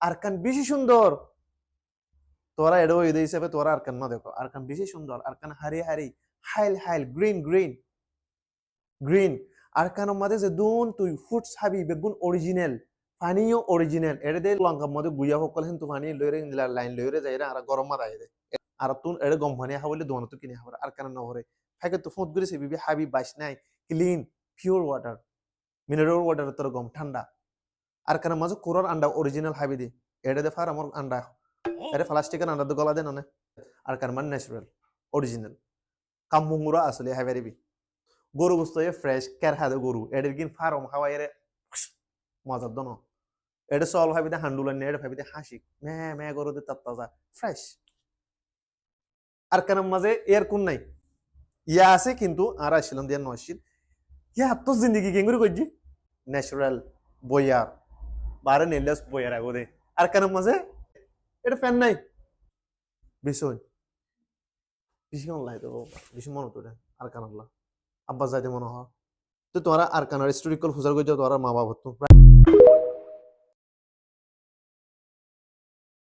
আরকান বেশি সুন্দর। তোরা এডো ঈদ হিসেবে তোরা আরকান না দেখো, আরকান বেশি সুন্দর, আরকান হারি হারি, Hail Hail, green green green. আরকানের মাঝে যে দুন তুই ফুডস হাবি বেগুন অরিজিনাল, পানিও অরিজিনাল। এর দে লঙ্কার মধ্যে গুইয়া সকল কিন্তু পানি লইরে লাইন লইরে যায় আর গরম মারা যায়। আর তুন এর গম পানি হাবলে দোনো তো কিনে হাবার আরকান নহরে। ফাইকে তো ফুট গরিছে বিবি হাবি বাইস নাই, clean pure water, mineral water তোর গম ঠান্ডা। আরকানের মাঝে কোরার আন্ডা অরিজিনাল হাবি দি। এর দে ফার আমার আন্ডা, এর প্লাস্টিকের আন্ডা তো গলা দেন না। আরকান মান ন্যাচারাল অরিজিনাল কামুঙ্গুরা আসলে হাবিবি। গরু গোস্ত ফ্রেশ কের হাদে গরু এদের কিন ফার্ম খাওয়া এর মজার দন। এটা চল ভাবিতে হান্ডুলান এটা ভাবিতে হাসি মে মে গরু দে তাজা ফ্রেশ। আর কারণ মাঝে এর কোন নাই ইয়া আছে কিন্তু আর আসছিলাম দিয়ে নয়শিল ইয়া তো জিন্দগি কেঙ্গুরি করছি ন্যাচারাল বইয়ার বারে নেলেস বইয়ার আগো দে। আর কারণ মাঝে এটা ফ্যান নাই বিষয় বেশি কেমন লাগে তো বেশি মনে তো আর কান আব্বা যাইতে মনে হয় তো তোরা আর কানার স্টোরি কল ফুজার করে তোরা মা বাবা তো